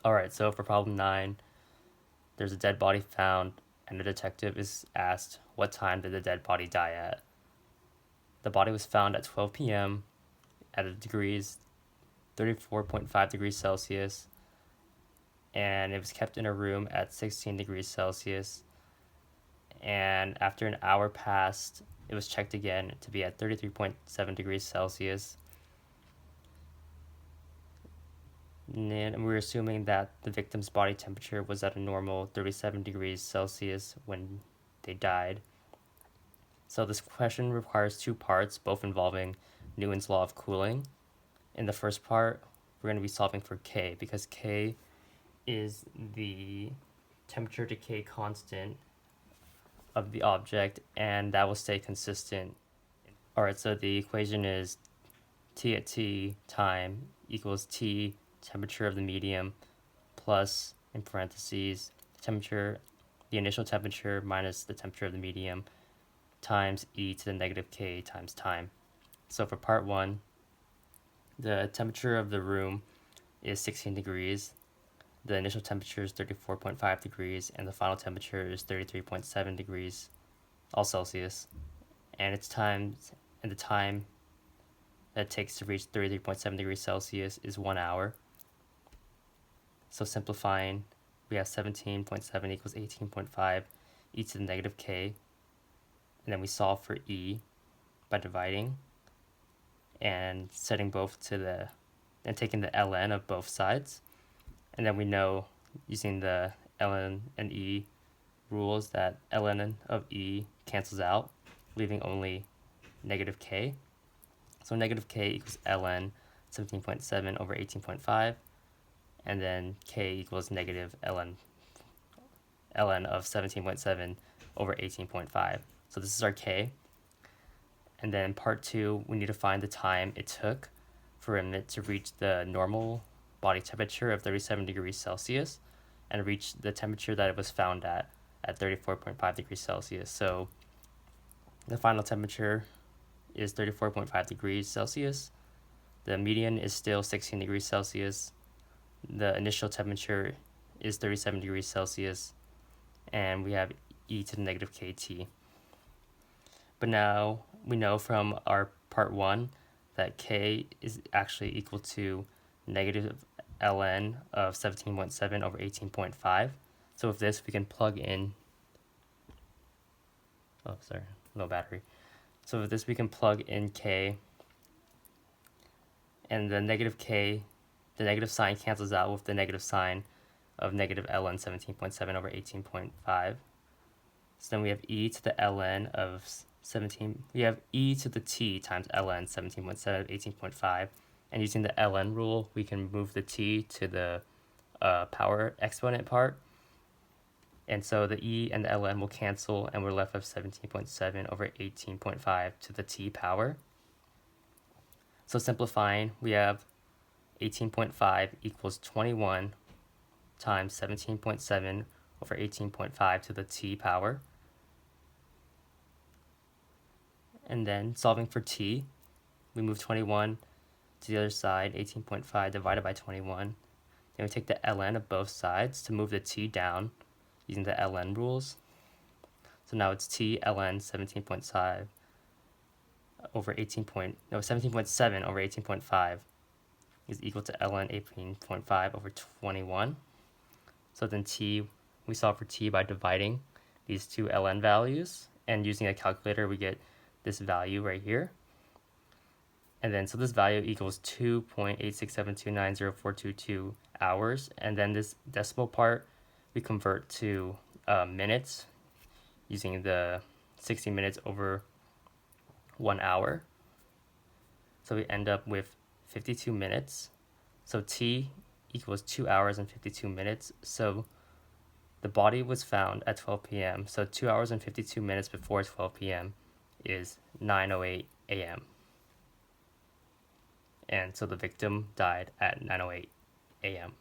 Alright, so for problem 9, there's a dead body found, and the detective is asked what time did the dead body die at. The body was found at 12 p.m. at a degrees 34.5 degrees Celsius, and it was kept in a room at 16 degrees Celsius. And after an hour passed, it was checked again to be at 33.7 degrees Celsius. And we're assuming that the victim's body temperature was at a normal 37 degrees Celsius when they died. So this question requires two parts, both involving Newton's law of cooling. In the first part, we're going to be solving for K, because K is the temperature decay constant of the object, and that will stay consistent. Alright, so the equation is T at T time equals T temperature of the medium plus, in parentheses, temperature, the initial temperature minus the temperature of the medium times e to the negative k times time. So for part 1, the temperature of the room is 16 degrees, the initial temperature is 34.5 degrees, and the final temperature is 33.7 degrees, all Celsius. And the time that it takes to reach 33.7 degrees Celsius is 1 hour. So simplifying, we have 17.7 equals 18.5 e to the negative k, and then we solve for e by dividing and setting both to the, and taking the ln of both sides. And then we know, using the ln and e rules, that ln of e cancels out, leaving only negative k. So negative k equals ln 17.7 over 18.5, and then k equals negative ln of 17.7 over 18.5. So this is our k. And then part 2, we need to find the time it took for it to reach the normal body temperature of 37 degrees Celsius and reach the temperature that it was found at 34.5 degrees Celsius. So the final temperature is 34.5 degrees Celsius. The median is still 16 degrees Celsius. The initial temperature is 37 degrees Celsius. And we have e to the negative kt. But now we know from our part 1 that k is actually equal to negative ln of 17.7 over 18.5. So with this, we can plug in, no battery. So with this, we can plug in k, and the negative k, the negative sign cancels out with the negative sign of negative ln 17.7 over 18.5. So then we have e to the ln of 17, we have e to the t times ln 17.7 of 18.5, and using the ln rule, we can move the t to the power exponent part, and so the e and the ln will cancel, and we're left with 17.7 over 18.5 to the t power. So simplifying, we have 18.5 equals 21 times 17.7 over 18.5 to the t power. And then solving for t, we move 21 to the other side, 18.5 divided by 21. Then we take the ln of both sides to move the t down using the ln rules. So now it's t ln 17.5 over 17.7 over 18.5 is equal to ln 18.5 over 21. So then t, we solve for t by dividing these two ln values, and using a calculator we get this value right here. And then so this value equals 2.867290422 hours, and then this decimal part we convert to minutes using the 60 minutes over 1 hour. So we end up with 52 minutes. So t equals 2 hours and 52 minutes. So the body was found at 12 p.m. So 2 hours and 52 minutes before 12 p.m. is 9:08 a.m. And so the victim died at 9:08 a.m.